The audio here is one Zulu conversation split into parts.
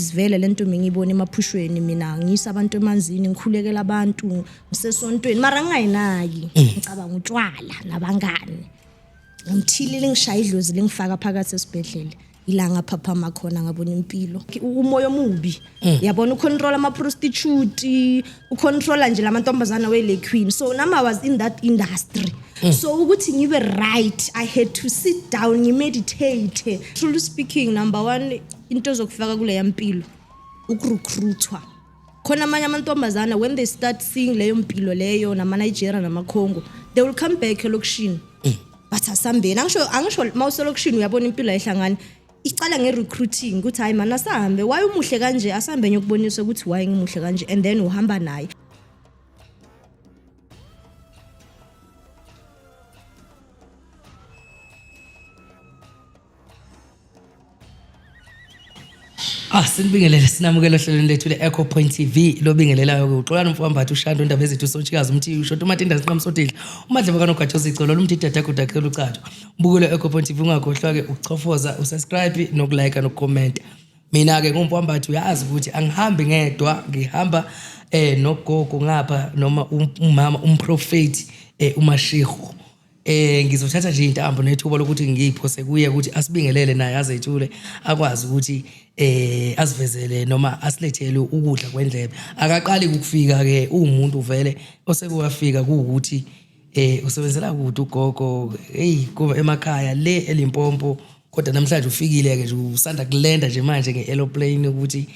Sivele lento ngiyibona emaphushweni mina ngisa abantu emanzini ngikhulekela abantu ngisesontweni mara ngingayinaki ngicabanga utshwala nabangani ngimthilile ngishaya idlozi lengifaka phakathi esibhedlela ilanga phaphama khona ngabona impilo umoya omubi yabona ucontrol ama prostitute ucontrola nje lamantombazana we Queen. So nami I was in that industry. So ukuthi ngibe right I had to sit down ngimeditate. Truly speaking, number one into zokufaka kule yampilo ukurecruitwa khona amanye amantombazana when they start seeing leyo mpilo leyo nama Nigeria nama Congo they will come back elokishini but asambeni angisho mawuselokishini uyabona impilo ayihlangani icala ngerecruiting ukuthi hayi mana sahambe why umuhle kanje asambe nyokubonisa ukuthi why ngimuhle kanje and then uhamba naye. Sinibingelele sinamukela ohlelweni lethu le-Echo Point TV lobingelelayo uxolana mfowambathu uShando indaba ezethu sontshikazi umthi usho uMatinda siqamsotile uMadleva kaNogatshoza icolo lo umthitha takudakela ucato ubukele e-Echo Point TV ungakhohlwa ke ukuchofoza usubscribe nokulike nokucomment. Mina ke ngumfowambathu uyazi ukuthi angihambi ngedwa ngihamba nogogo ngapha noma umama umprofeti uMashego. Ngizothatha nje intambo nethuba lokuthi ngiyiphose kuye ukuthi asibingelele naye azethule akwazi ukuthi asivezele noma asilethele ukudla kwendlebe akaqali ukufika ke umuntu vele osekuwafika ukuthi usebenzela kude ugogo kuba emakhaya le eLimpopo kodwa namhlanje ufikile ke nje usanda kulenda nje manje ngeaeroplane ukuthi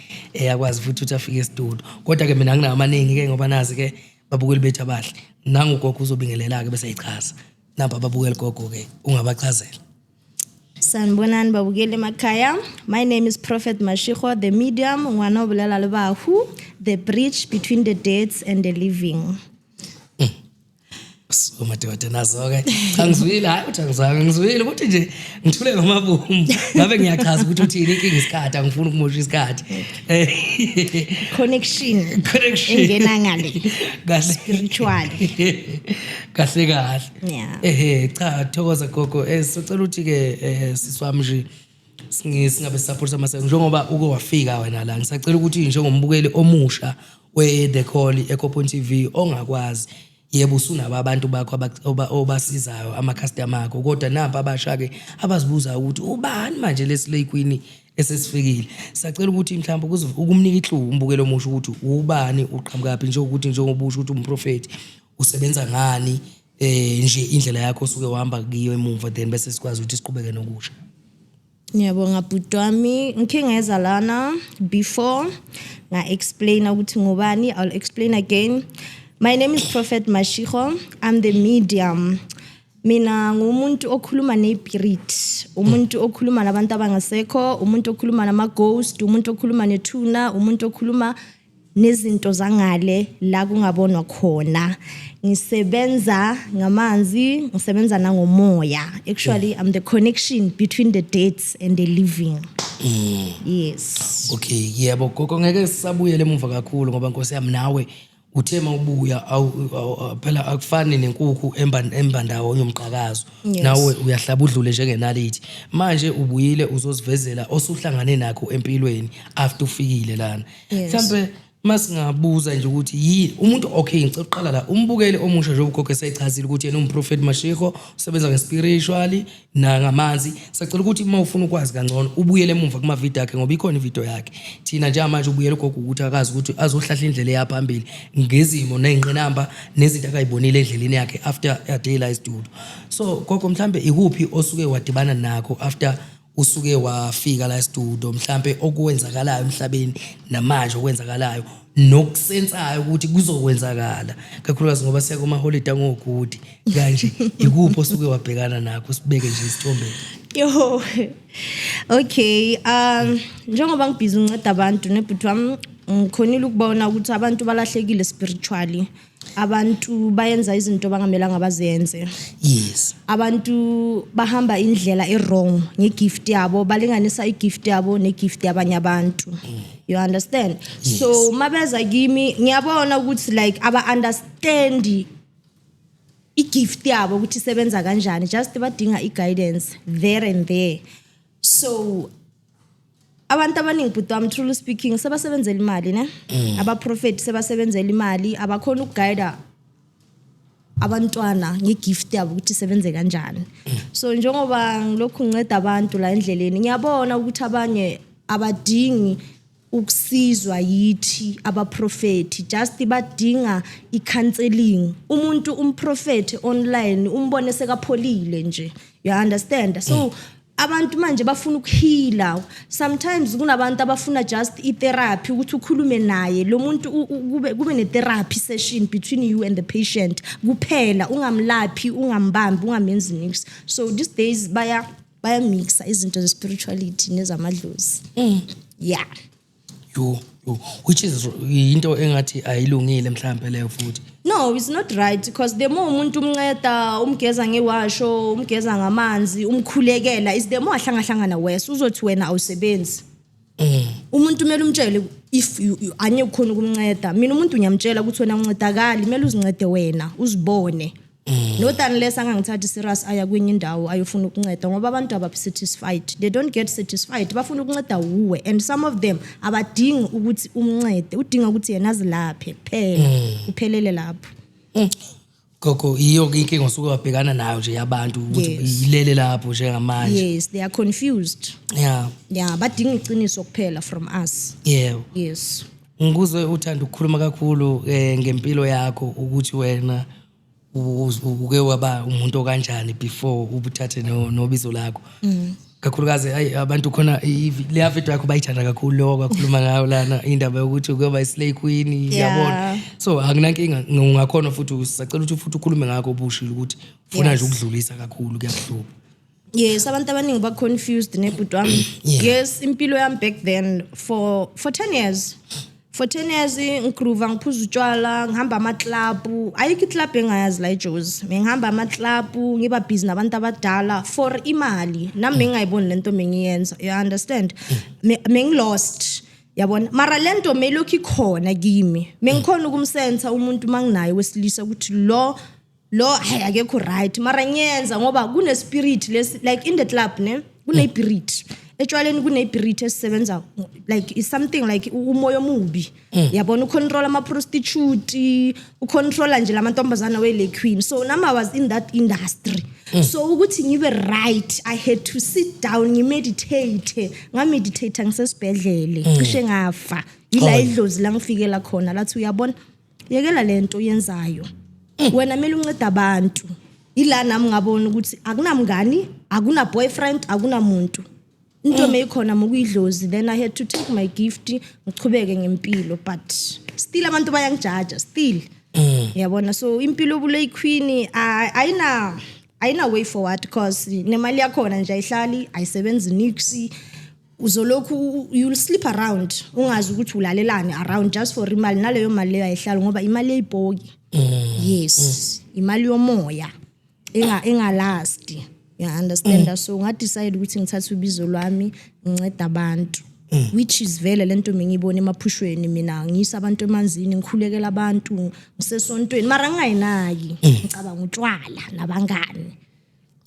akwazi futhi ukuthi afike estudio kodwa ke mina nginamaningi ke ngoba nazi ke babukeli bethu abahle nangu ugogo uzobingelela ke bese eyichaza napa babukeli gogo ke ungabachazela. Sanibonani babukeli emakhaya. My name is Prophet Mashego, the medium ngwana obulela lebahu, the bridge between the dead and the living. So madoda nazo ke angizwile hayi uthi angizange ngizwile ukuthi nje ngithule ngamabomu ngabe ngiyachaza ukuthi uthini inkinga isikhathi angifuni ukumosha isikhathi connection engena ngale spiritual kahle kahle yeah cha thokoza gogo sicela ukuthi ke siswami nje singabe support amasengo njengoba uke wafika wena la ngisacela ukuthi njengombukeli omusha we The Call e-Echo Point TV ongakwazi yebo usunaba abantu bakho obasizayo ama customer akho kodwa napa abasha ke abazibuza ukuthi ubani manje lesilay queen esesifikile sacela ukuthi mhlawumbe kuze ukumnika ihluku umbukelo omusha ukuthi ubani uqhamukapi nje ukuthi njengobusho ukuthi umprofeti usebenza ngani nje indlela yakho osuke uhamba kiyo emuva then bese sikwazi ukuthi siqhubeke nokusha. Ngiyabonga bhuti wami ngikengeza lana before nga explain ukuthi ngubani. I'll explain again. My name is Prophet Mashego. I'm the medium. Mina ngumuntu okhuluma nespirit, umuntu okhuluma nabantu abangasekho, umuntu okhuluma nama ghost, umuntu okhuluma nethuna, umuntu okhuluma nezinto zangale la kungabonwa khona. Ngisebenza ngamanzi, ngisebenza nangomoya. Actually, I'm the connection between the dead and the living. Yes. Okay, yebo gogo ngeke sisabuyele emuva kakhulu ngoba Nkosi yami nawe uthema ubuya phela akufani nenkukhu embandawo yomqhakazo nawe uyahlaba udlule njengenalithi manje ubuyile uzosivezela osuhlangane nakho empilweni after ufikile lana mhlambe masingabuza nje ukuthi yini umuntu okay ngicela uqala la umbukele omusha nje ugogo eseyichazile ukuthi yena umprofeti Mashego usebenza ngespiritually na ngamanzi sacela ukuthi mawufuna ukwazi kangcono ubuyele emuva kuma video yakhe ngoba ikhona ivideo yakhe thina nje manje ubuyele ugogo ukuthi akazi ukuthi azohlahla indlela yaphambili ngezimo nezingqinamba nezinto akayibonile endleleni yakhe after a day la studio. So gogo mhlambe ikuphi osuke wadibana nakho after usuke wafika la studio mhlambe okwenzakalayo emhlabeni namanje okwenzakalayo nokusensayo ukuthi kuzokwenzakala kakhulukazi ngoba siya kuma holiday ngogudi kanje ikuphi osuke wabhekana nakho sibeke nje isithombe. Yo okay njengoba ngibhizi unceda abantu nebhuti wami ngikhonile ukubona ukuthi abantu balahlekile spiritually abantu bayenza izinto bangamelanga bazenze. Yes. Abantu bahamba indlela wrong ngegift yabo balinganisa igift yabo negift yabanye abantu. You understand? Yes. So mabeza kimi ngiyabona ukuthi like aba understand igift yabo ukuthi isebenza kanjani just badinga guidance there and there. So abantu abaningi but I'm truly speaking sebasebenzela imali ne aba prophet sebasebenzela imali abakhona ukuguide abantwana ngegift yabo ukuthi sebenze kanjani so njengoba ngilokhu nginceda abantu la endleleni ngiyabona ukuthi abanye abadingi ukusizwa yithi abaprofeti just badinga icounseling umuntu umprofeti online umbone sekapholile nje you understand so abantu manje bafuna ukuheala sometimes kunabantu abafuna just itherapy ukuthi ukhulume naye lo muntu kube ne therapy session between you and the patient kuphela ungamlaphi ungambambi ungamenzi nix so these days baya mixa izinto ze spirituality nezamadlozi yeah yo which is into engathi ayilungile mhlambe leyo futhi no it's not right because the more umuntu umnceda umgeza ngewasho umgeza ngamanzi umkhulekela is the more ahlangahlangana wese uzothi wena awusebenzi umuntu kumele umtshele if anye ukhona ukumnceda mina umuntu unyamtshela ukuthi wena uncedakali kumele uzincede wena uzibone not unless angangithathi serious aya kwenye indawo ayofuna ukunceda ngoba abantu ababi satisfied they don't get satisfied bafuna ukunceda uwe and some of them abadingi ukuthi umncede udinga ukuthi yena azilaphe kuphela uphelele lapho gogo iyo inkinga osuke wabhekana nayo nje yabantu ukuthi ilele lapho njengamanje yes they are confused yeah badinga iqiniso kuphela from us yes ngikuzwe uthanda ukukhuluma kakhulu ngempilo yakho ukuthi wena uke waba umuntu okanjani before ubuthathe nobizo lakho kakhulukazi abantu khona le video yakho bayithanda kakhulu lokho kakhuluma ngayo lana indaba yokuthi ukuba islay queen yabona so akunankinga ungakhona futhi usacela ukuthi futhi ukhulume ngakho obushilo ukuthi ufuna nje ukudlulisa kakhulu kuyakuhlupa yes abantu abaningi ba confused nebhuti wami yes impilo yami back then for 10 years for 10 years ngikruva ngiphuza utshwala ngihamba ama club ayikho club engayazi la eJozi ngihamba ama club ngiba busy nabantu abadala for imali nami ngayiboni lento mengiyenza you understand mengilost yabona mara lento melokhi khona kimi mengikhona ukumsensa umuntu manginaye wesilisa ukuthi lo akekho right mara ngiyenza ngoba kune spirit like in the club ne kune spirit etshwaleni kune spirit esisebenza like is something like umoya omubi yabona ucontrol ama prostitute ucontrola nje lamantombazana wele queen so nami I was in that industry so ukuthi ngibe right I had to sit down ngimeditate ngameditate ngisesibhedlele cishe ngafa ila idlozi la ngifikela khona lathi uyabona yekela lento yenzayo wena mele unceda abantu ila nami ngabona ukuthi akunamngani akuna boyfriend akunamuntu into meyikhona mokuyidlozi then I had to take my gift ngichubeke ngempilo but still abantu bayangijaja still yabona so impilo bule queen ayina way forward because nemali yakhona nje ayihlali ayisebenzi nix uzolokhu you'll sleep around ungazi ukuthi ulalelani around just for imali naleyo mali leyo ayihlali ngoba imali eyibhoki yes imali yomoya engalast you understand so nga decide ukuthi ngithatha ubizo lwami nginceda abantu which is vele lento mengibona emaphushweni mina ngisa abantu emanzini ngikhulekela abantu ngisesontweni mara ngingayinaki ngicabanga utshwala nabangani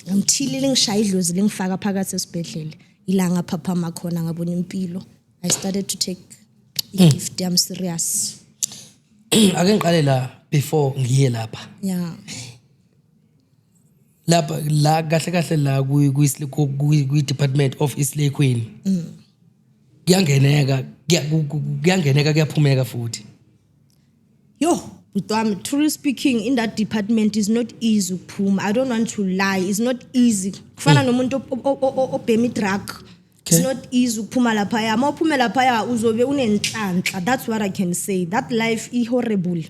ngimthilile ngishaya idlozi lengifaka phakathi esibhedlela ilanga phaphama khona ngabona impilo I started to take gift I'm serious ake ngiqale la before ngiye lapha lapha la kahle la kwi department of Islay Queen kuyangeneka kuyaphumeka futhi but I'm truly speaking in that department is not easy ukuphuma I don't want to lie it's not easy kufana nomuntu obhemi drug it's not easy ukuphuma lapha ya mawuphuma lapha ya uzobe unenhlanhla that's what I can say that life is horrible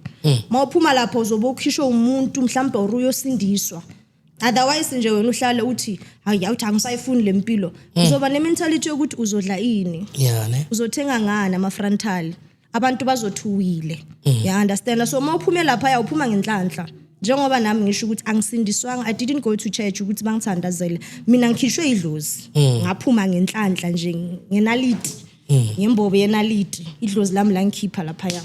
mawuphuma lapha uzobe ukhishwa umuntu mhlambe uruyosindiswa otherwise nje wena uhlale uthi awuthi angisayifuni lempilo uzoba nementality yokuthi uzodla ini uzothenga ngani ama frontal abantu bazothuwile you understand so mawuphuma lapha ya uphuma ngenhlanhla njengoba nami ngisho ukuthi angisindiswanga I didn't go to church ukuthi bangithandazele mina ngikhishwe idlozi ngaphuma ngenhlanhla nje ngenaliti ngembobo yenaliti idlozi lami la ngikhipha lapha ya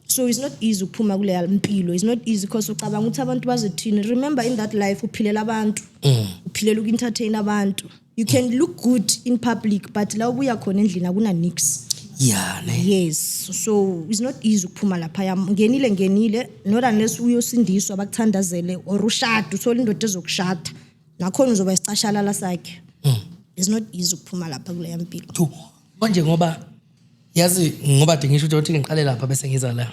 so it's not easy ukuphuma kule impilo it's not easy because ucabanga ukuthi abantu bazothini remember in that life uphilela abantu uphilela ukentertain abantu You can look good in public but la ubuya khona endlini akuna nix. Yeah, ne. Yes, so it's not easy ukuphuma lapha. Ngenile not unless uyosindiswa bakuthandazele or ushada uthola indoda ezokushada. Nakhona uzoba isicashalala sakhe. It's not easy ukuphuma lapha kule yampilo. Tu manje ngoba yazi ngoba ngisho ukuthi ngiqale lapha bese ngiza la.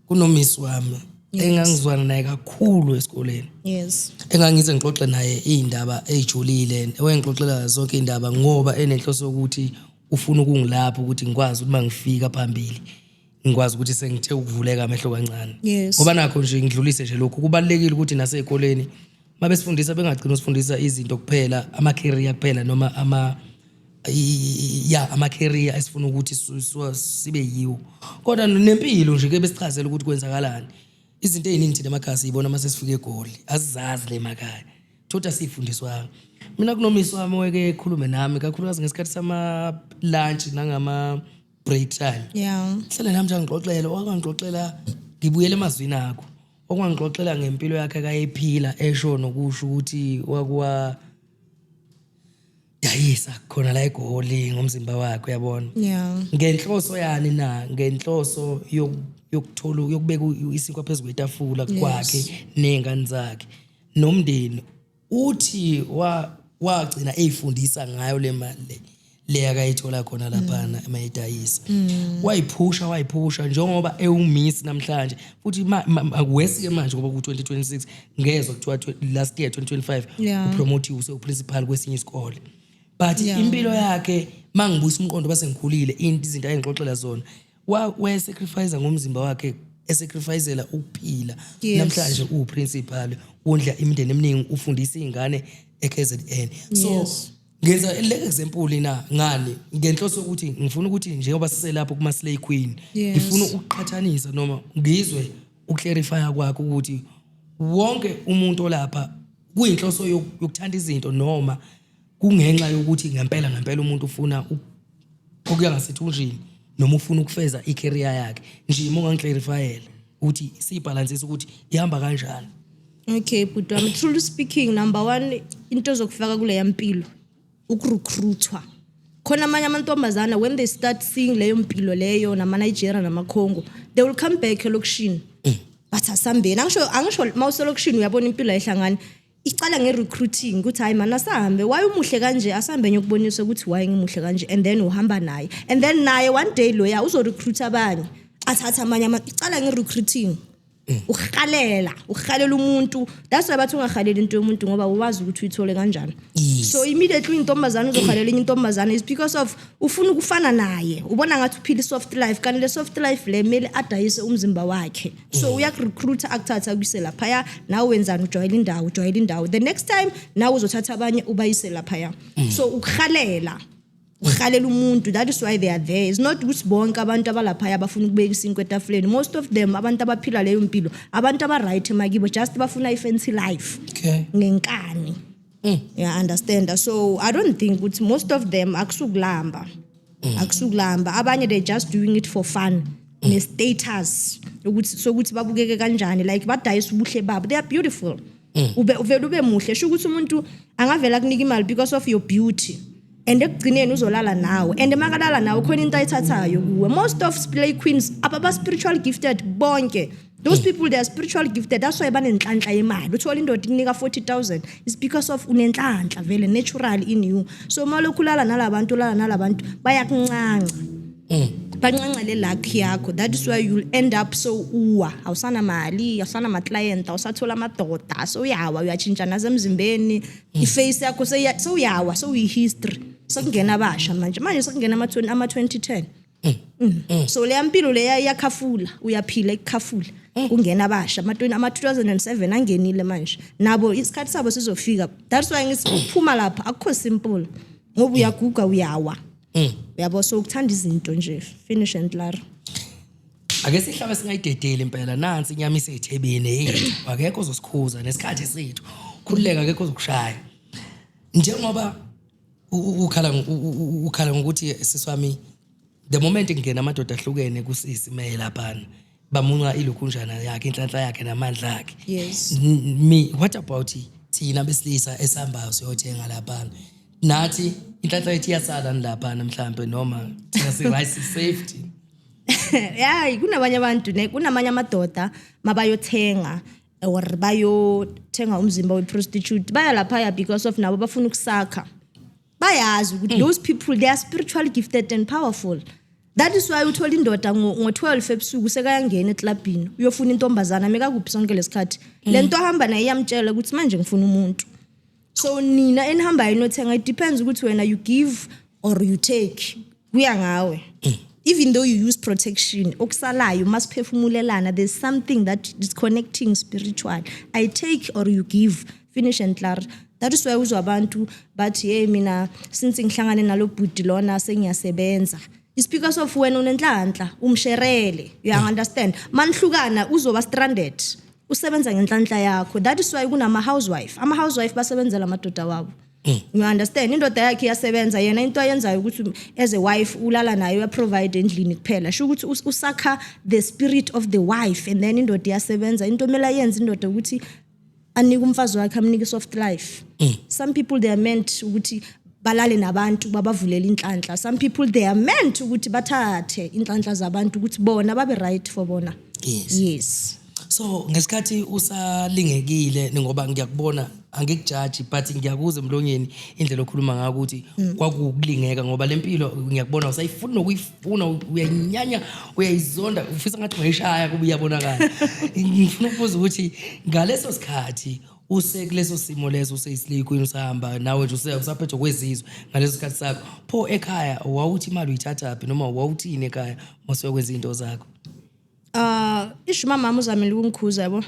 Kuno miss wami engangizwana naye kakhulu esikoleni. Yes. Engangize ngixoxe naye izindaba ejulile, wengixoxela zonke izindaba ngoba enenhloso ukuthi ufuna ukungilapha ukuthi ngikwazi ukuthi mangifika phambili ngikwazi ukuthi sengithe ukuvuleka amehlo kancane. Yes. Ngoba nakho nje ngidlulise nje lokho kubalekile ukuthi nasey'koleni mabesifundisa bengagcina usifundisa izinto kuphela ama-career kuphela noma ama-career esifuna ukuthi sibe yiwo. Kodwa nempilo nje ke besichazela ukuthi kwenzakalani. Izinto eziningi thina emakhasi ibona mase sifike eGoli azizazi le emakhaya. Thoda sifundiswa. Mina kunomisi wami weke ekhulume nami kakhulukazi ngesikhathi sama lunch nangama break time. Yeah. Hlale nami nje ngixoxela okwangixoxela ngibuyele emazwini akho. Okwangixoxela ngempilo yakhe kayephila esho nokusho ukuthi wakwa yayisa khona la eGoli ngomzimba wakhe uyabona. Yeah. Ngenhloso yani na ngenhloso yokuthola yokubeka isinkwa phezulu kwetafula kwakhe nengane zakhe nomndeni uthi wagcina eyifundisa ngayo le mali le akayithola khona lapha emayidayisa. Wayiphusha njengoba ewumisi namhlanje futhi akwesike manje ngoba ku2026 ngezwe kuthiwa last year 2025 upromote useprincipal kwesinye isikole. But impilo yakhe mangibusa umqondo base ngikhulile izinto ayengixoxela zona wayesacrifice ngomzimba wakhe esacrificela ukuphila. Namhlanje uprincipal wondla imindeni eminingi ufundisa izingane eKZN. So ngenza le example ngani ngenhloso ukuthi ngifuna ukuthi njengoba siselapho kuma Slay Queen ngifuna ukuqhathanisa noma ngizwe uclarify kwakho ukuthi wonke umuntu olapha kuyinhloso yokuthanda izinto noma kungenxa yokuthi ngempela umuntu ufuna okuya ngasethunjini noma ufuna ukufeza icareer yakhe nje mongangiclarifyela ukuthi sibalancise ukuthi ihamba kanjani. Okay, but truly speaking, number one into zokufaka kule yampilo ukurecruitwa. Khona amanye amantombazana when they start seeing leyo mpilo leyo nama Nigeria nama Congo, they will come back elokishini. But asambeni angisho mawuselokishini uyabona impilo ayihlangani. Icala ngerecruiting ukuthi hayi mana sahambe why umuhle kanje asambe nyokubonisa ukuthi why ngimuhle kanje and then uhamba naye and then naye one day loya uzo recruit abanye athatha amanye icala ngerecruiting ukhalela umuntu that's why bathi ungakhaleli into yomuntu ngoba uwazi ukuthi uyithole kanjani. So immediately intombazana uzokhalela intombazana is because of ufuna ukufana naye ubona ngathi uphila soft life kanti le soft life le mele adayise umzimba wakhe. So uyakurecruiter akuthatha kuyise lapha nawe wenzani ujoyela indawo the next time nawe uzothatha abanye ubayise lapha. So ukhalela umuntu, that is why they are there. It's not ukuthi bonke abantu abalapha abafuna ukubeka isinkwa etafuleni. Most of them abantu abaphila leyo impilo abantu right emakibo just bafuna i-fancy life. Okay. Ngenkani. Yeah, understand. So I don't think ukuthi most of them akusukulamba abanye they just doing it for fun ne status ukuthi babukeke kanjani like badayisa ubuhle babo. They are beautiful. Ube muhle sho ukuthi umuntu angavela kunika imali because of your beauty. And ekugcineni uzolala nawe and makalala nawe khona into ayithathayo kuwe. Most of Slay Queens ababa spiritual gifted bonke those people they are spiritual gifted, that's why banenhlanhla yemali. Uthola indoda inika 40,000 is because of unenhlanhla vele natural in you. So malokhu lala nalabantu bayakuncanca bancancele luck yakho. That is why you'll end up so awusana mali awusana ma client awusathola amadoda so uyatshintsha nazemzimbeni iface yakho so uyawa so history sekungena abasha manje sekungena ama-2010 so le yampilo le yakhafula uyaphila ekukhafula kungena abasha ama-2007 angenile manje nabo isikhathi sabo sizofika. That's why ngisiphuma lapha akukho simple ngoba uyaguga uyawa yabo so ukuthanda izinto nje finish and clear. Ake sihlabe singayidedeli impela nansi inyama isethebeni yethu akekho ozosikhuza nesikhathi sethu khulileka akekho ozokushaya njengoba ukhala ngokuthi siswami the moment ngena amadoda ahlukene kusisi maye lapha bamunca ilokhunjana yakhe inhlanhla yakhe namandla akhe. Yes. Me what about thina besilisa esambayo siyothenga lapha nathi inhlanhla yethu iyasala lapha mhlambe noma thina si rice safety yeah kunabanye abantu kunamanye amadoda mabayothenga or bayothenga umzimba we-prostitute baya lapha because of nabo bafuna ukusakha bayazi ukuthi those people they are spiritually gifted and powerful. That is why uthola indoda ngo-12 ebusuku sekayangena eklabhini uyofuna intombazana mekakuphi sonke lesikhathi lento ahamba naye iyamtshela ukuthi manje ngifuna umuntu. So nina enihamba inothenga it depends ukuthi wena you give or you take kuya ngawe. Even though you use protection okusalayo must phefumulelana there's something that is connecting spiritual. I take or you give finish and clear. That is why uzwa abantu bathi hey mina since ngihlangane nalo bhuti lona sengiyasebenza. It's because of when unenhlanhla umsherele you understand manhlukana uzoba stranded usebenza ngenhlanhla yakho. That is why kunama housewife basebenzela amadoda wabo. You understand indoda yakhe yasebenza yena into ayenzayo ukuthi as a wife ulala nayo ya provide endlini kuphela sho ukuthi usakha the spirit of the wife and then indoda yasebenza into mela yenza indoda ukuthi anike umfazi wakhe amnike soft life. Some people they are meant ukuthi balale nabantu babavulela inhlanhla. Some people they are meant ukuthi bathathe inhlanhla zabantu ukuthi bona babe right for bona. Yes. So ngesikhathi usalingekile ngoba ngiyakubona angikujudge but ngiyakuza emlonyeni indlela okhuluma ngayo ukuthi kwakukulingeka ngoba lempilo ngiyakubona usayifuna nokuyifuna uyanyanya uyayizonda ufisa ngathi ungayishaya kuba iyabonakala. Ngifuna ukubuza ukuthi ngaleso sikhathi usekuleso simo leso useyislay queen usahamba nawe nje usaphethe kwezizwe ngaleso sikhathi sakho pho ekhaya wawuthi imali uyithatha phi noma wawuthini ekhaya masiyokwenza into zakho? Isho mama uzamile ukungikhuza yabo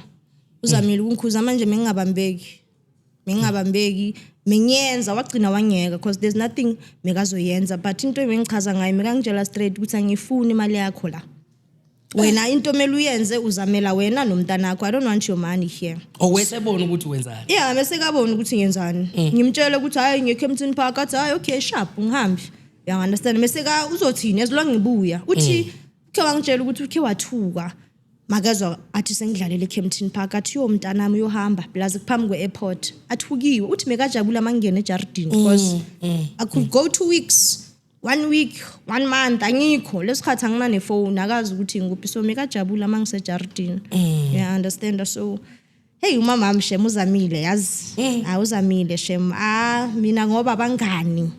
uzamile ukungikhuza manje mengingabambeki menyenza wagcina wangeka because there's nothing mekazoyenza but into ebengichaza ngayo mekangitshela straight ukuthi angifuni imali yakho la wena into mele uyenze uzamela wena nomntana wakho. I don't want your money here. Owesebona ukuthi wenzani? Yeah bese kabona ukuthi ngiyenzani ngimtshela ukuthi hayi ngeKempton Park athi hayi okay sharp ngihambi you understand bese ka uzothini as long ngibuya uthi ke wangitshela ukuthi ukhe wathuka makazwa athi sengidlalele eKempton Park athi yo mntana nami yohamba blaze kuphambi kweairport athukiwe uthi mekajabula mangene eJardini because I could go 2 weeks 1 week 1 month angikho lesikhathi anginane phone akazi ukuthi nguphi so mekajabula mangisejardini. You understand so hey umama mshem uzamile yazi uzamile shem mina ngoba bangani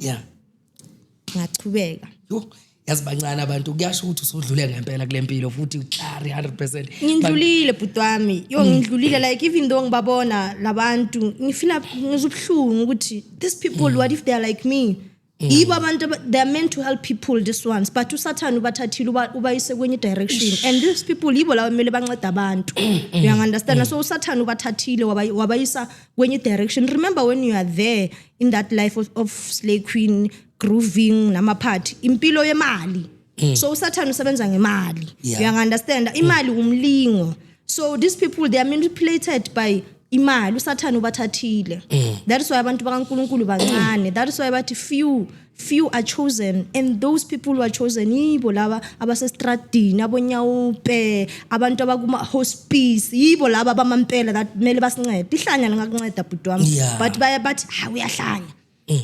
ngachubeka yo yazi bancane abantu kuyasho ukuthi usudlule ngempela kule mpilo futhi uklari 100%. Ngidlulile bhuti wami yo ngidlulile like even though ngibabona labantu ngifila ngizobuhlungu ukuthi these people what if they are like me. Yibo abantu they are meant to help people this ones but usathana ubathathile ubayise kwenye direction and these people yibo la kumele bancede abantu. You understand so usathana ubathathile wabayisa kwenye direction. Remember when you are there in that life of slay queen grooving nama party impilo yemali so usathana usebenza ngemali. You understand imali umlingo so these people they are manipulated by imali usathana ubathathile. That is why abantu bakaNkulunkulu bancane. That is why bathi few are chosen and those people who are chosen yibo laba abasestradini abonyawupe abantu abakuma hospice yibo laba abamampela that mele basincede ihlanya lingakunceda bhuti wami but bathi ha uyahlanya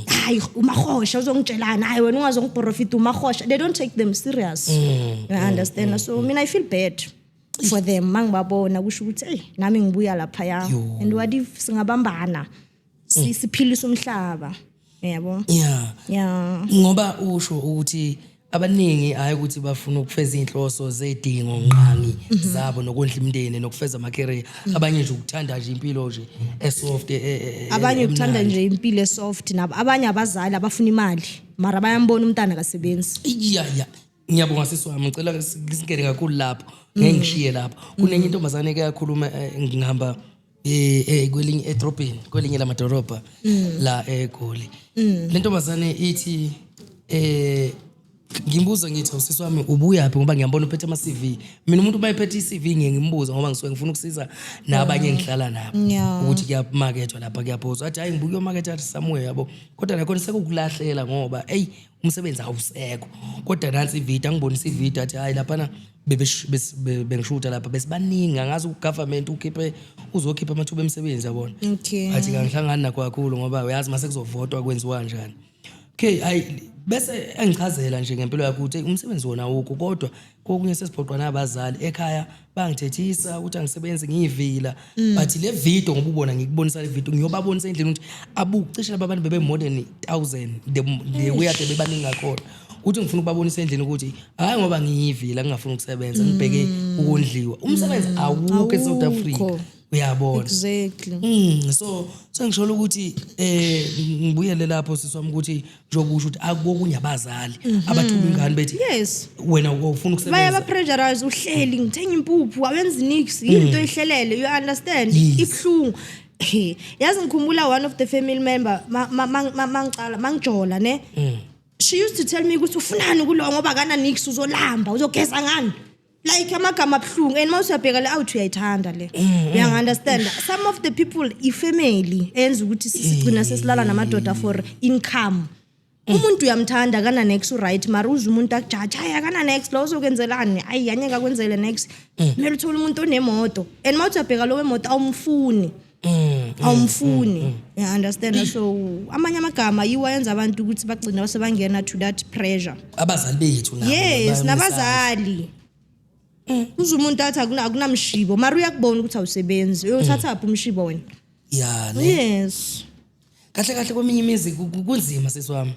hayi umahosha uzongitshelana hayi wena ungazongiprofit umahosha they don't take them serious. You understand so mina I feel bad for them mangibabona kusho ukuthi hey nami ngibuya lapha ya and what if singabambana siphilisa umhlaba yabo. Ngoba usho ukuthi abaningi hayi ukuthi bafuna ukufeza inhloso zedingo nqani zabo nokondla imndeni nokufeza ama-career abanye nje ukuthanda nje impilo nje esoft abanye ukuthanda nje impilo esoft nabo abanye abazali abafuna imali mara bayambona umntana kasebenzi. Ngiyabonga sisi wami ngicela singene kakhulu lapho ngeke ngishiye lapho kunenye intombazane eke yakhuluma ngihamba kwelinye edrobheni kwelinye lamadoroba la eGoli. Le ntombazane ithi ngimbuza ngithi usisi wami ubuyaphi ngoba ngiyambona uphethe ama CV. Mina umuntu mayephethe iCV ngiyimbuza ngoba ngisuke ngifuna ukusiza nabanye engihlala nabo ukuthi kuyamarketwa lapha kuyaphozwa. Athi hayi ngibuka uyomarketwa somewhere yabo. Kodwa nakhona sekukulahlela ngoba umsebenzi awusekho. Kodwa nansi ivideo ngibonisa ivideo athi hayi lapha bengishuta lapha besibaningi angazi ugovernment uzokhipha amathuba emsebenzi yabona. Athi kangihlangana nakho kakhulu ngoba uyazi mase kuzovotwa kwenziwa kanjani. Bese engichazela nje ngempilo yakho ukuthi umsebenzi wona awukho kodwa kokunye sesiphoqwa nabazali ekhaya bangithethisa ukuthi angisebenze ngiyivila but le video ngoba ubona ngikubonisa le video ngiyobabonisa endlini ukuthi abucishe laba bantu bebe more than 1000 the way ade bebaningi kakhona uthi ngifuna ukubabonisa endlini ukuthi hayi ngoba ngiyivila ngingafuna ukusebenza ngibheke ukondliwa umsebenzi awukho eSouth Africa uyabona exactly so ngisho ukuthi ngibuyele lapho siswami ukuthi njengoba usho ukuthi akubokunye abazali abathuma ingane bethi yes wena ufuna ukusebenza baya pressurize uhleli ngithenga impuphu awenza nix into ehlelele you understand ibhlungu yazi ngikhumbula one of the family member mangicala mangijola ne she used to tell me ukuthi ufunani kulo ngoba kana nix uzolamba uzogeza ngani like amagama abhlungu and mawusiyabheka le out uyayithanda le you understand some of the people ifamily enza ukuthi sigcina sesilala namadoda for income umuntu uyamthanda kana next right mara uza umuntu akujaja hayi kana next lo uzokwenzelani hayi yanyeka kwenzele next kumele uthola umuntu onemoto and mawusiyabheka lo wemoto awumfuni you understand so amanye amagama yiwayenza abantu ukuthi bagcina basebangena to that pressure abazali bethu nabo yes nabazali umuntu athi akunamshibo mara uyakubona ukuthi awusebenzi uyothatha uphi umshibo wena yes kahle kweminye imizi kunzima seswami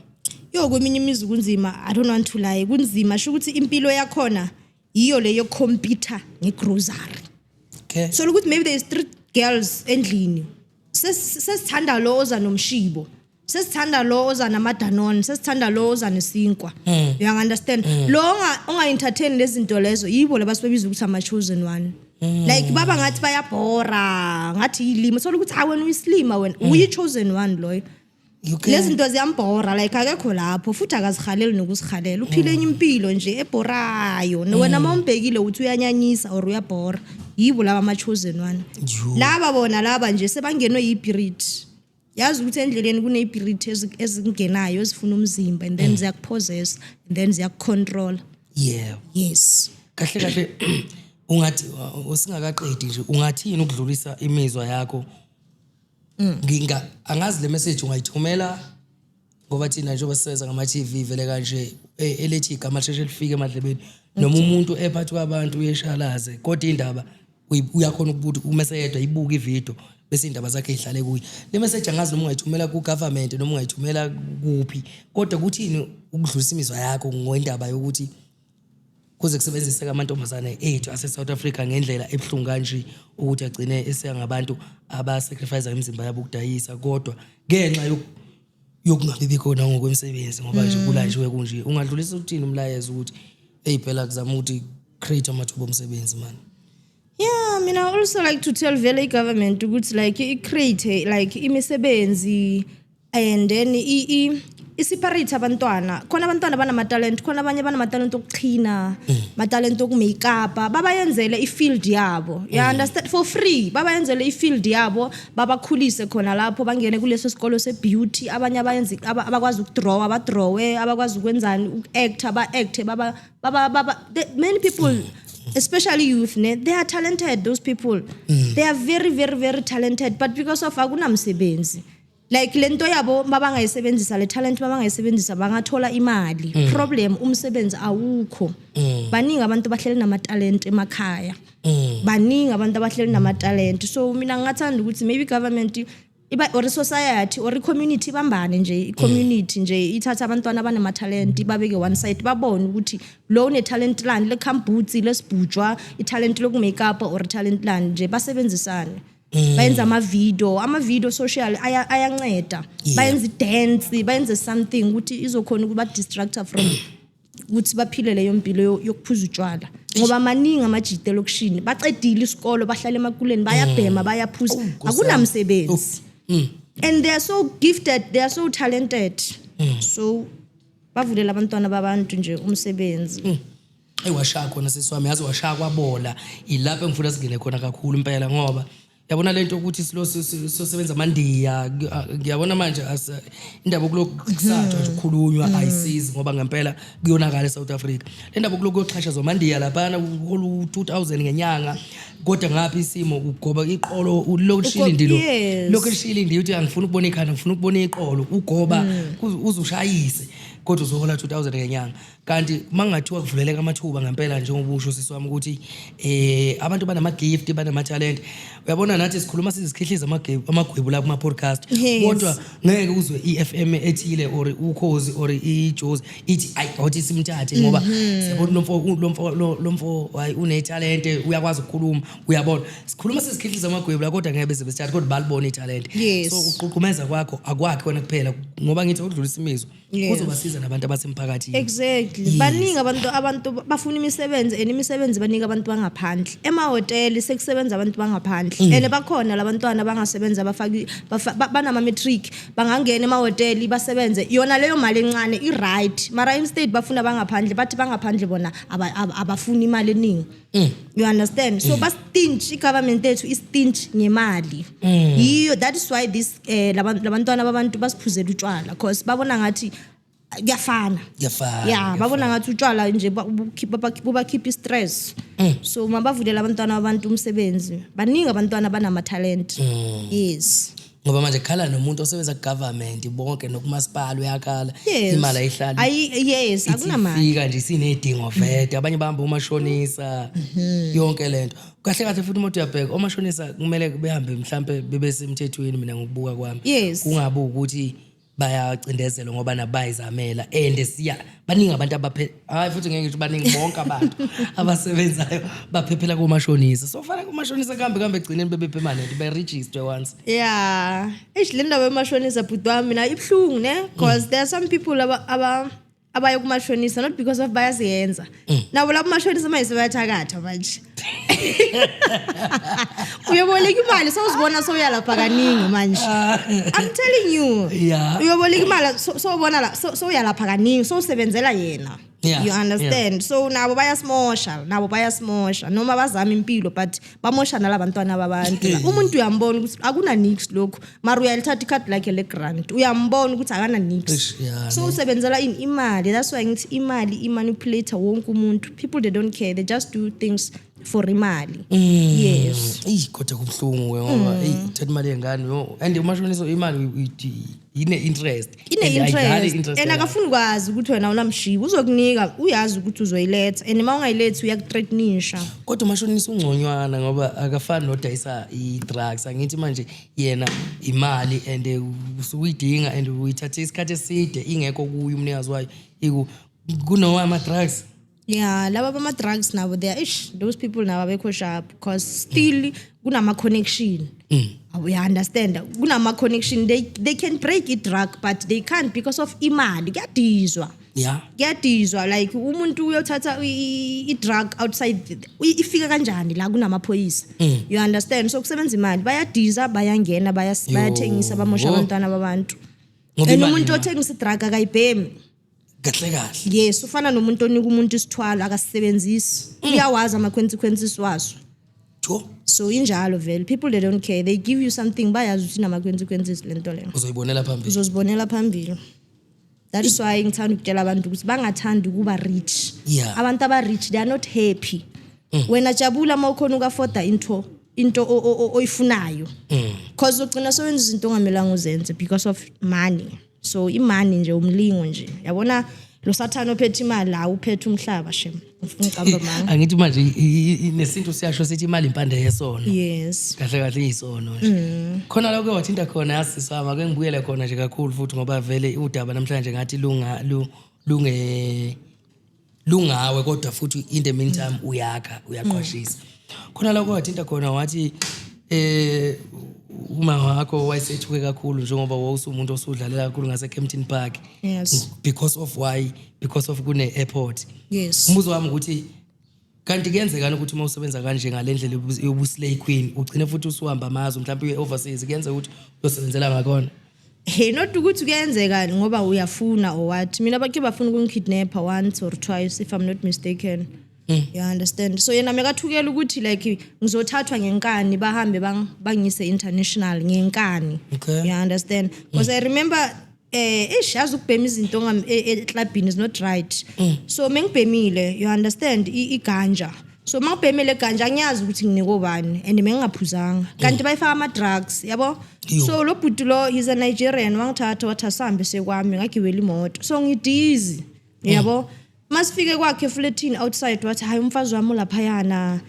kweminye imizi kunzima I don't want to lie kunzima sho ukuthi impilo yakhona yiyo leyo computer ngegrocery okay so ukuthi maybe there is 3 girls endlini sesithanda lo oza nomshibo sesithanda lo oza namadanone sesithanda lo oza nesinkwa you understand lo onga entertain lezi zinto lezo yibo labasibebiza ukuthi ama chosen one like baba ngathi bayabhora ngathi yilima so ukuthi wena uyislima wena uyi chosen one loyo lezi zinto ziyambhora like akekho lapho futhi akazihaleli nokusihalela uphile enye impilo nje ebhorayo wena mawumbhekile uthi uyanyanyisa or uyabhora yibo laba ama chosen one laba bona laba nje sebangenwe yipirit yazi ukuthi endleleni kuneyipirit ezingenayo ezifuna umzimba and then ziyakupossess and then ziyakucontrol yes kahle ungathi usingakaqedi nje ungathini ukudlulisa imizwa yakho angazi le message ungayithumela ngoba thina njengoba sisebenza ngama TV vele kanje elethi igama sheshe lifike emadlebeni noma umuntu ephathi kwabantu uyeshalaze kodwa indaba uyakhona ukuthi umese yedwa ibuka ivideo bese indaba zakhe ihlale kuye le message angazi noma ungayithumela ku government noma ungayithumela kuphi kodwa kuthini ukudlulisa imizwa yakho ngoindaba yokuthi kuze kusebenziseka amantombazane ethu ase South Africa ngendlela ebhlungu kanje ukuthi agcine esengabantu abasacrifice imizimba yabo ukudayisa kodwa ngenxa yokungabibi khona ngokwemsebenzi ngoba nje kulanjiwe kunje ungadlulisa ukuthini umlayezo ukuthi phela kuzama ukuthi create amathuba omsebenzi man mina I also like to tell vele government ukuthi like create like imisebenzi and then separate abantwana khona abantwana banama talent khona abanye banama talent okuqhina ma talent okumake up babayenzele ifield yabo you understand for free babayenzele ifield yabo babakhulise khona lapho bangene kuleso sikolo sebeauty abanye abayenzi abakwazi ukudraw abadrawe abakwazi ukwenzani ukuact many people especially youth they are talented those people they are very very very talented but because of akunamsebenzi like lento yabo babangayisebenzisa le talent babangayisebenzisa bangathola imali problem umsebenzi awukho baningi abantu bahleli nama talent emakhaya baningi abantu abahleli nama talent so mina ngingathanda ukuthi maybe government or society or community bambane nje community nje ithatha abantwana abanama talent babeke one side babone ukuthi lo une talent land le khambutsi lesibhujwa I talent loku make up or talent land nje basebenzisane bayenza ama-video social ayanceda bayenza dance bayenza something ukuthi izokhona ukuba distractor from ukuthi baphile leyo mpilo yokuphuza utshwala ngoba maningi amajite lokushini baqedile isikolo bahlala emakuleni bayabhema bayaphuza akunamsebenzi and they are so gifted they are so talented so bavulela abantwana babantu nje umsebenzi. Ewashaya khona sisiwami yazi washaya kwabola ilapho engifuna singene khona kakhulu impela ngoba yabona lento ukuthi sisebenza amandiya ngiyabona manje indaba kulokhu kusatshwa nje ukukhulunywa ayisizi ngoba ngempela kuyonakala eSouth Africa le ndaba kulokhu yoxhashazwa amandiya laphana kuholu 2000 ngenyanga kodwa ngapha isimo ugoba iqolo ulokushila indilo lokushila indilo uthi angifuna ukubona ikhanda ngifuna ukubona iqolo ugoba uzushayise kodwa uzohola 2000 ngenyanga kanti mangathiwa kuvuleleka amathuba ngempela njengobusho sisiwami ukuthi abantu banama gift banama talent uyabona nathi sikhuluma sizikhihliza amagwebu la kuma podcast kodwa ngeke uzwe iFM ethile or ukhozi or iJozi ithi ayithi simthathe ngoba siyabona lo mfo hayi une talent uyakwazi ukukhuluma uyabona sikhuluma sizikhihliza amagwebu la kodwa ngeke bese besithatha kodwa balibona italent so uququmeza kwakho akwakhe wena kuphela ngoba ngithi ukudlulisa imizwa kuzobasiza nabantu abasemphakathini. Exactly. Baningi abantu bafuna imisebenzi imisebenzi baningi abantu bangaphandle emahoteli sekusebenza abantu bangaphandle ene bakhona labantwana bangasebenza banama matric bangangena emahoteli basebenze yona leyo mali encane right mara instead bafuna bangaphandle bathi bangaphandle bona abafuna imali eningi. You understand? So bastinch government ethu istinch ngemali yiyo that is why this labantwana babantu basiphuzela utshwala because babona ngathi kuyafana yeah babona ngathi utshwala nje buba keep stress so mabavulela abantwana abantu umsebenzi baningi abantwana banama talent yes ngoba manje khala nomuntu osebenza kugovernment bonke nokumasipala uyakhala imali ayihlali yes akunamali ifika nje sinedingo vete abanye bahamba umashonisa yonke lento kahle kahle futhi umuntu uyabheka omashonisa kumele behambe mhlambe bebesemthethweni mina ngokubuka kwami kungabe ukuthi bayacindezelwa ngoba nabayizamela and siya baningi abantu hayi futhi ngeke ngisho baningi bonke abantu abasebenzayo baphephela kumashonisa so fanele kumashonisa kambe egcineni bebe permanent be register once yeah lendaba yemashonisa bhuti wami mina ibhlungu ne because there are some people abaya kumashonisa not because of bayaziyenza nabo lapho mashonisa manje sebayathakatha manje uyoboleka imali sawuzibona sowuyalapha kaningi manje I'm telling you uyoboleka imali sowubona la sowuyalapha kaningi sowusebenzela yena you understand so nabo bayasmosha noma bazama impilo but bamosha nalabantwana babantu umuntu uyambona ukuthi akuna nix lokho mara uyalithatha ikhadi lakhe le grant uyambona ukuthi akana nix so usebenzela imali that's why ngithi imali imanipulator wonke umuntu people they don't care they just do things for imali yes kodwa kubhlungu ngoba thatha imali engane and umashonisa imali ine interest and akafuni kwazi ukuthi wena unamshiya uzokunika uyazi ukuthi uzoyiletha and mawungayilethi uyakuthreatenisha kodwa umashonisa ungconywana ngoba akafani nodayisa i-drugs angithi manje yena imali and usuyidinga and uyithatha isikhathi eside ingekho kuye umnikazi wayo kunowa ama-drugs yeah laba bama drugs nabo they those people nabo bekho sharp because still kunama connection you understand kunama connection they can break it drug but they can't because of imali kuyadizwa like umuntu uyothatha i-drug outside ifika kanjani la kunamaphoyisa you understand so kusebenza imali bayadiza bayangena bayathengisa bamosha abantwana babantu umuntu othengisa i-drug akayibhemi kahle yes ufana nomuntu onika umuntu isithwalo akasebenzisi uyawazi ama consequences waso so injalo vele people they don't care they give you something bayazi ukuthi nama consequences lento leyo uzozibonela phambili that is why ngithanda ukutshela abantu ukuthi bangathandi ukuba rich abantu aba rich they are not happy wena jabula mawukhona ukafoda into oyifunayo because ugcina sowenza izinto ongamelanga uzenze because of money so imani nje umlingo nje yabona lo sathana ophethe imali la uphethe umhlaba shem ufuna uqamba manje angithi manje nesinto siyasho sithi imali impande yesono yes kahle isono nje khona lokho wathinta khona yasisama ake ngibuyele khona nje kakhulu futhi ngoba vele udaba namhlanje ngathi lungawe kodwa futhi in the meantime uyaqhwashisa khona lokho wathinta khona wathi uma wakho wayesethuke kakhulu njengoba wawusumuntu osudlalela kakhulu ngase Kempton Park because of kune airport umbuzo wami ukuthi kanti kuyenzekana ukuthi uma usebenza kanje ngalendlela yobuslay queen ugcine futhi usuhamba amazwe mhlawumbe uye overseas kuyenza ukuthi uyosebenzela ngakona hey not ukuthi kuyenzeka ngoba uyafuna or what mina bakhe bafuna ukungikidnapper once or twice if I'm not mistaken. You understand? So yena mekathukela ukuthi like ngizothathwa ngenkani bahambe bangise international ngenkani. You understand? Because I remember eshazi ukubhema izinto ngam eclubini is not right. So mengibhemile, you understand, iganja. So mangibhemile ganja ngiyazi ukuthi nginikobani and mengingaphuzanga. Kanti bayifaka ama drugs, yabo? So lo bhuti lo he's a Nigerian wangithatha wathi asambe sekwami ngagibela imoto. So ngidizi, yabo? Masifike kwakhe flatini outside wathi hayi umfazi wami lapha yana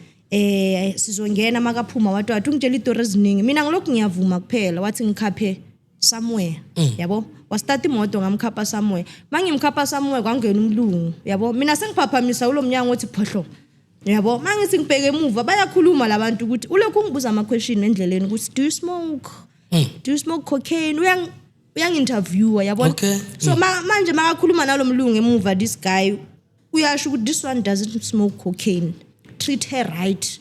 sizongena makaphuma wathi ungitshela izitori eziningi mina ngilokhu ngiyavuma kuphela wathi ngikhaphe somewhere yabo wastart imoto ngamkhapha somewhere mangimkhapha somewhere kwangena umlungu yabo mina sengiphaphamisa kulomnyango othi phohlo yabo mangithi ngibheke emuva bayakhuluma labantu ukuthi ulokhu ngibuza ama question endleleni ukuthi do you smoke cocaine uyanginterviewer yabo so manje makakhuluma nalomlungu emuva this guy uyasho ukuthi this one doesn't smoke cocaine, treat her right.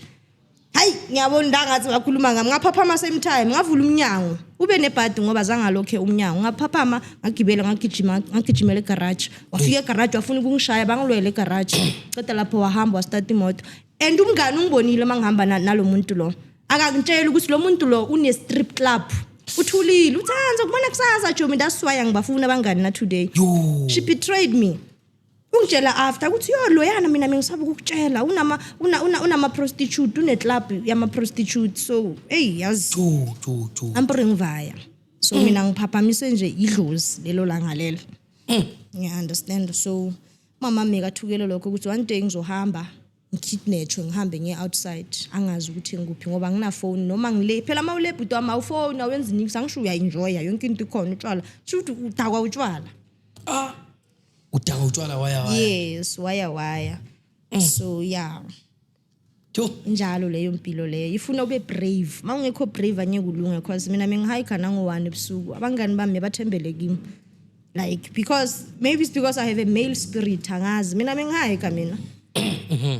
Hayi ngiyabona ndangathi ngakhuluma ngami ngaphaphama same time ngavula umnyango ube nebhadi ngoba zangalokhe umnyango ngaphaphama ngagibela ngagijimela egarage wafika egarage wafuna ukungishaya bangilwele egarage ceda lapho wahamba wastart imoto and umngani ungibonile mangihamba nalomuntu lo akangitshela ukuthi lo muntu lo une strip club uthulile uthanza kubona kusasa Jomi that's why ngibafuna abangani na today. She betrayed me. Ungitshela after ukuthi yo loyana mina mengisaba ukukutshela unama prostitute une club yama prostitute so hey yazi ampring vaya so mina ngiphaphamise nje idlozi lelo langa lelo. You understand? So mama mekathukele lokho ukuthi one day ngizohamba ngikidnetshwe ngihambe ngiye outside angazi ukuthi ngikuphi ngoba ngina phone noma ngile phela mawule bhuti wami awufone awenza nix angisho uyaenjoy yonke into ikhona utshwala futhi udakwa utshwala udaka utshwala waya yes waya so yeah njalo leyo impilo leyo ifuna ube brave mawungekho brave anyeke kulunga because mina mengihike na ngo1 ebusuku abangani bami bathembele kimi like because maybe it's because I have a male spirit angazi mina mengihike mina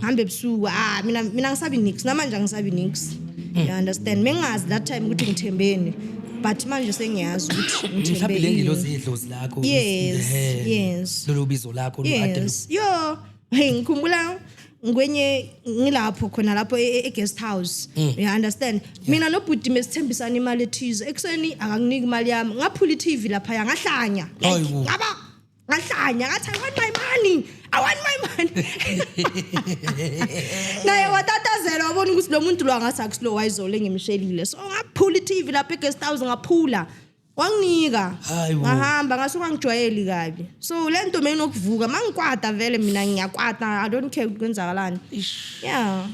hambe ebusuku mina ngisabi nix namanje ngisabi nix. You understand mengazi that time ukuthi ngithembeni but manje sengiyazi ukuthi mhlawumbe lengilozi idlozi lakho yes lolo bizo lakho lo ade yo hey ngikhumbula ngwenye ngilapho khona lapho guest house. You understand mina nobhuti mesithembisana imali ethize ekseni akanginiki imali yami ngaphula iTV lapha ngahlanya ngahlanya ngathi I want my money naye watatazela wabona ukuthi lo muntu lo angasaku slow wayizole ngimshelile so ngaphula iTV lapha eguest house ngaphula wanginika ngahamba ngasuka ngijwayeli kabi so lento mina nokuvuka mangikwata vele mina ngiyakwata I don't care ukwenzakalani yeah.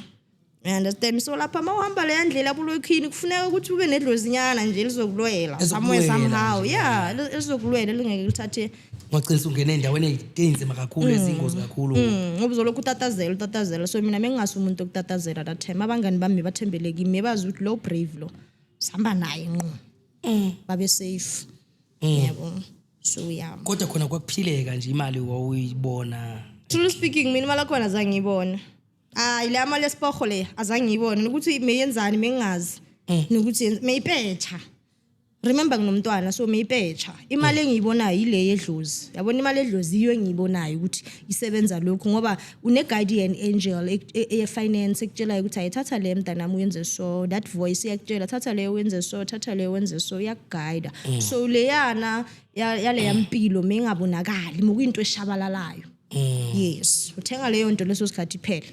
You understand? So lapha mawuhamba le ndlela bulokhini kufuneka ukuthi ube nedlozinyana nje lizokulwela somewhere somehow yeah lizokulwela lingeke lithathe ngacela ungene endaweni ezinzima kakhulu ezingozi kakhulu ngoba uzolokhu utatazela so mina mengingasi umuntu okutatazela that time abangani bami bathembele kimi bazi ukuthi lo brave lo sihamba naye ngqo babe safe yebo so yeah kodwa khona kwakuphileka nje imali wawuyibona truly speaking mina mala khona azange ngibone ile amali esipoho le azange ngibone ukuthi meyenzani mengazi nokuthi meyipetha. Remember nginomntwana so meyipetha imali engiyibonayo ile yedlozi yabona imali edlozi iyo engiyibonayo ukuthi isebenza lokho ngoba une guardian angel finance ekutshela ukuthi ayithatha le mntanami uyenze so that voice iyakutshela thatha le wenze so thatha le wenze so yakuguide so leyana yale yampilo mengabonakali mokuyinto eshabalalayo. Yes uthenga leyo nto leso sikhathi iphela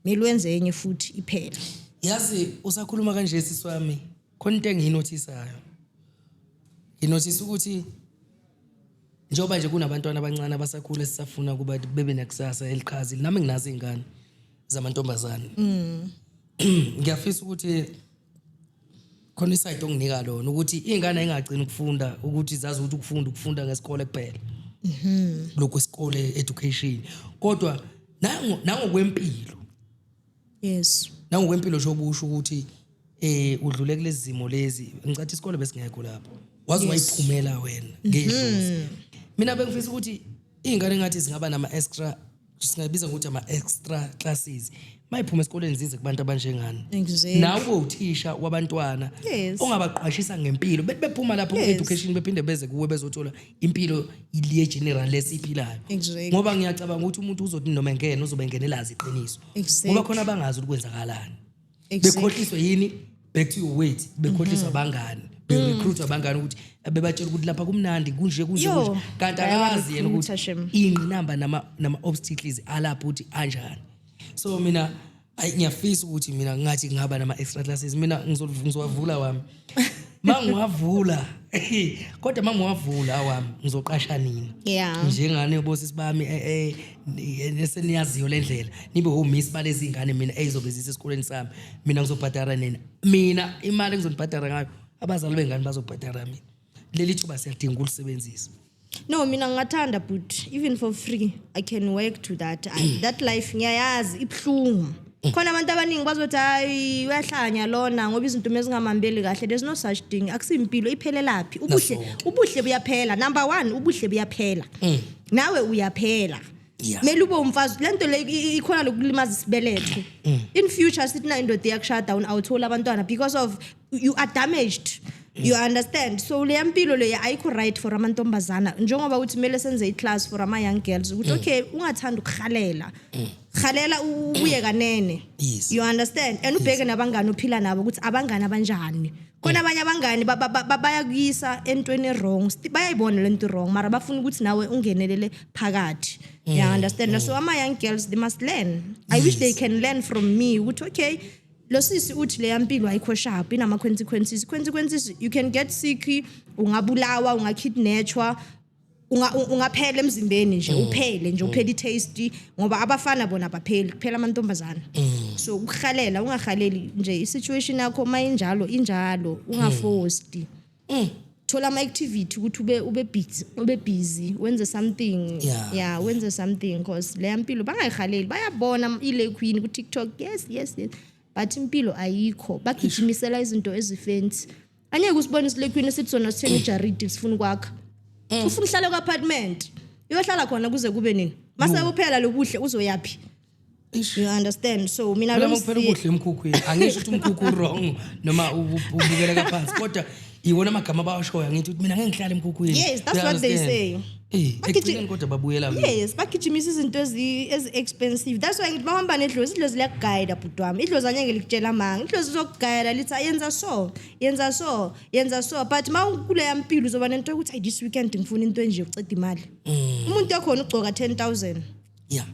melwenze enye futhi iphela. Yazi usakhuluma kanje siswami khona into enginotisayo nginothisa ukuthi njoba nje kunabantwana abancane abasakhula sisafuna kuba bebe nekusasa eliqhazi nami nginazi izingane zamantombazane ngiyafisa ukuthi khona isayito onginika lona ukuthi izingane engagcina ukufunda ukuthi zazi ukuthi ukufunda ngesikole kuphela lokho isikole education kodwa nangokwempilo. Yes nangokwempilo jobusho ukuthi udlule kulezi zimo lezi ngicathi isikole besingekho lapho wazi wayiphumela wena ngedlozi mina bengifisa ukuthi izingane ngathi zingaba nama extra singabiza ngokuthi ama-extra classes mayiphuma esikoleni zize kubantu abanjengani Exactly. nawe uthisha wabantwana Yes. ongabaqwashisa ngempilo bephuma lapho ku-education bephinde beze kuwe bezothola impilo liye general lesiphilayo Exactly. ngoba ngiyacabanga ukuthi umuntu uzothi noma engene uzobe engenelazi iqiniso Exactly. ngoba khona abangazi ukwenzakalani Exactly. bekhohliswe yini back to your weight bekhohliswa abangani berecruit abangani ukuthi bebatshela ukuthi lapha kumnandi kunje Yo, kanti akazi yena bayarecruita, ukuthi shem. ingqinamba nama obstacles alapha ukuthi anjani so mina ngiyafisa ukuthi mina ngathi ngaba nama extra classes mina ngizowavula wami mangiwavula kodwa mangiwavula awami ngizoqasha nina Yeah. njengane bosisi bami eseniyaziyo lendlela nibe omiss balezi ingane mina ezobezisa esikoleni sami mina ngizobhadara nina mina imali engizonibhadara ngayo abazali bengane bazobhadara mina leli thuba siyadinga ukusebenzisa No, mina ngingathanda but even for free I can work to that. That life ngiyayazi ibhlungu. Khona abantu abaningi bazothi hayi uyahlanya lona ngoba izinto mezingamambeli kahle there's no such thing. Akusimpilo iphelelaphi? Ubuhle buyaphela. Number 1 ubuhle buyaphela. Nawe uyaphela. Yeah. Mele ube umfazi lento le ikhona lokulimaza isibeletho. In future sithi indoda yakushada down awuthola abantwana because of you are damaged. You understand? So le yampilo le ayikho right for amantombazana njengoba uthi mele senze iclass for ama young girls ukuthi okay ungathanda ukukhalela. Khalela ubuye kanene. Yes. You understand? And ubheke nabangani uphila nabo ukuthi abangani abanjani. Khona abanye abangani bayakuyisa entweni wrong. Bayayibona lento wrong mara bafuna ukuthi nawe ungenelele phakathi. You understand? So ama young girls they must learn. I wish they can learn from me ukuthi okay lo sisi uthi le yampilo ayikho sharp inama consequences you can get sick ungabulawa ungakidnapwa ungaphela emzimbeni nje uphele nje uphela itaste ngoba abafana bona bapheli kuphela amantombazana so ukukhalela ungakhaleli nje isituation yakho mayinjalo injalo ungaforced thola ama activity ukuthi ube busy wenze something Yeah. wenze something because le yampilo bangayikhaleli bayabona ile queen ku TikTok yes but impilo ayikho bagijimisela izinto ezifensi anyeke usibone isilekhwini sithi sona sithenge ijaridi sifuna ukwakha ufuna uhlala ku-apartment uyohlala khona kuze kube nini mase uphela lobuhle uzoyapi you understand so mina lo kuphela ubuhle emkhukhwini angisho ukuthi umkhukhu wrong noma ubukela phansi kodwa iwona amagama bawashoya ngithi mina ngeke ngihlale emkhukhwini yes that's what they say ekugcineni kodwa babuyela yes bagijimisa izinto ezi-expensive that's why ngithi bahamba nedlozi idlozi liyakuguide bhuti wami idlozi anyenge likutshela manga idlozi izokugayela lithi yenza so but ma kule yampilo uzoba nento yokuthi this weekend ngifuna into enje yokuceda imali umuntu yakhona ugcoka 10,000 yeah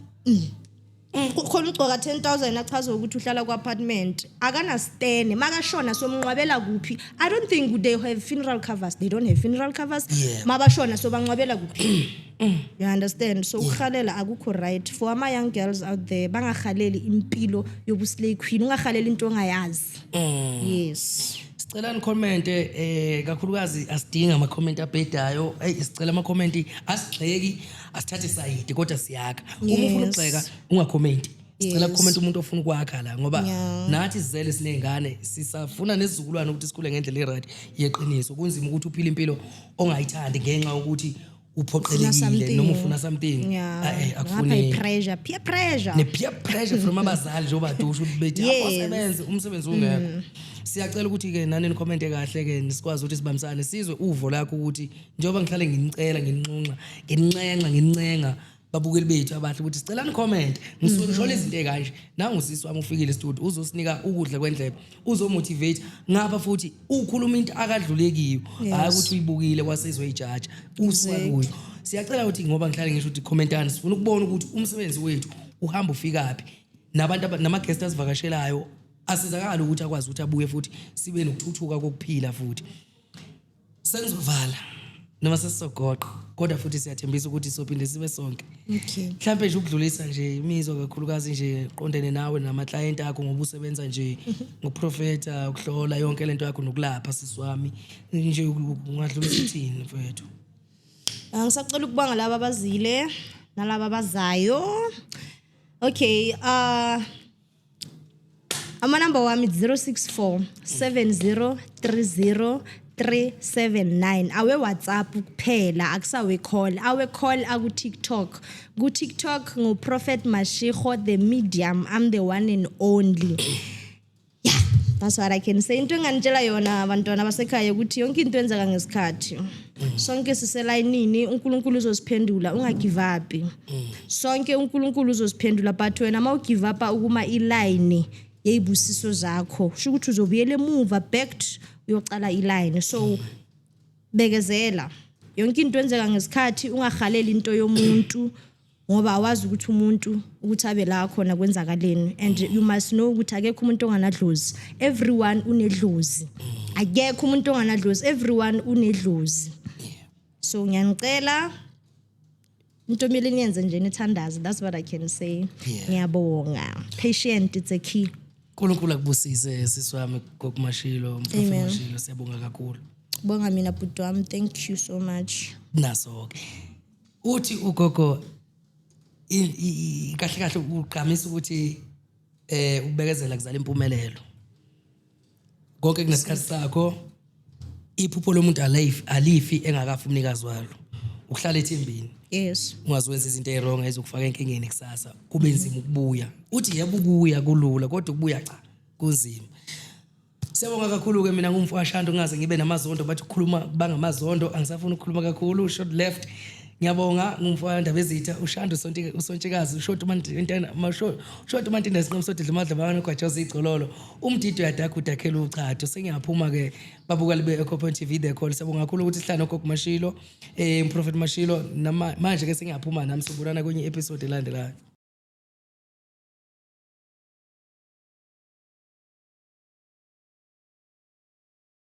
khona ugcoka 10,000 achaza ukuthi uhlala ku-apartment akana stene makashona somnqwabela kuphi I don't think they have funeral covers they don't have funeral covers mabashona so banqwabela kuphi you understand so ukhalela akukho right for ama young girls out there bangakhaleli impilo yobuslay queen ungakhaleli into ongayazi yes sicela ni-comment kakhulukazi asidinga ama-comment abhedayo sicela ama-comment asigxeki asithathe sayidi kodwa siyakha uma ufuna ukugxeka ungakhomenti sicela kukhomenta umuntu ofuna ukwakha la ngoba nathi sizele siney'ngane sisafuna nesizukulwane ukuthi sikhule ngendlela e-right yeqiniso kunzima ukuthi uphile impilo ongayithandi ngenxa yokuthi uphoqelekile noma ufuna something akufuneki peer pressure ne-peer pressure from abazali njengoba dusha ukuthi bethi abasebenze umsebenzi ungekho siyacela ukuthi-ke nani nikhomente kahle-ke nisikwazi ukuthi sibambisane sizwe uvo lakho ukuthi njengoba ngihlale nginicela nginincenga babukeli bethu abahle ukuthi sicela nikhomente ngisole izinto ekanje nangusisi wami ufikile studio uzosinika ukudla kwendlebe uzomotivate ngapha futhi ukhuluma into akadlulekiyo hayi ukuthi uyibukile kwasezoyijaja usekuyo siyacela ukuthi ngoba ngihlale ngisho ukuthi commentani sifuna ukubona ukuthi umsebenzi wethu uhamba ufikaphi nabantu nama-guest asivakashelayo asizakala ukuthi akwazi ukuthi abuye futhi sibe nokuthuthuka kokuphila futhi sengizovala noma sesisogoqa kodwa futhi siyathembisa ukuthi sophinde sibe sonke mhlawumbe nje ukudlulisa nje imizwa kakhulukazi nje qondene nawe nama-client akho ngoba usebenza nje ngoprofeta ukuhlola yonke lento yakho nokulapha sisi wami nje ungadlulisa ithini mfethu ngisacela ukubanga laba abazile nalaba abazayo okay amanamba wami 064 7030 379 awe WhatsApp kuphela akusawe call awe call aku TikTok ku TikTok ngo Prophet Mashego the medium I'm the one and only. Yeah, that's what I can say. Into enganitshela yona abantwana basekhaya ukuthi yonke into enzeka ngesikhathi. Sonke siselayinini uNkulunkulu uzosiphendula ungagive up. Sonke uNkulunkulu uzosiphendula but wena mawugive up ukuma iline yezibusiso zakho sho ukuthi uzobuyela emuva back uyocala iline. So bekezela yonke into enzeka ngesikhathi ungahaleli into yomuntu ngoba awazi ukuthi umuntu ukuthi abe la khona kwenzakaleni and you must know ukuthi akekho umuntu onganadlozi. Everyone unedlozi. Akekho umuntu onganadlozi, everyone unedlozi. So ngiyanicela into kumele niyenze nje nithandaze. That's what I can say. Ngiyabonga. Patient it's a key. uNkulunkulu akubusise siswami kokumashilo Mfowethu Mashilo siyabonga kakhulu. Bonga mina bhuti wami, thank you so much. Naso ke uthi ugogo kahle kahle uqhamisa ukuthi ukubekezela kuzala impumelelo. Konke kunesikhathi sakho. Iphupho lomuntu alifi engakafi umnikazi walo. Ukuhlala ethembeni. Yes. Ungazwenza izinto ezirong ezokufaka enkingeni kusasa. Kube nzima ukubuya. Uthi yebo ukubuya kulula kodwa ukubuya cha kunzima. Siyabonga kakhulu ke mina ngumfashando ngaze ngibe namazondo bathi ukukhuluma bangamazondo angisafuna ukukhuluma kakhulu short left. Ngiyabonga ngumfana bezitha uShando usontshikazi uShoti Mantintana Shoti Mantintana sinomsodidla madlabana kwaJozi igcololo umdidi uyadakha udakhela uchacho sengiyaphuma ke babuka libe Echo Point TV the call. Siyabonga kakhulu ukuthi sihlala noGogo Mashilo Prophet Mashilo manje ke sengiyaphuma nami sibulana kwenye episode elandelayo.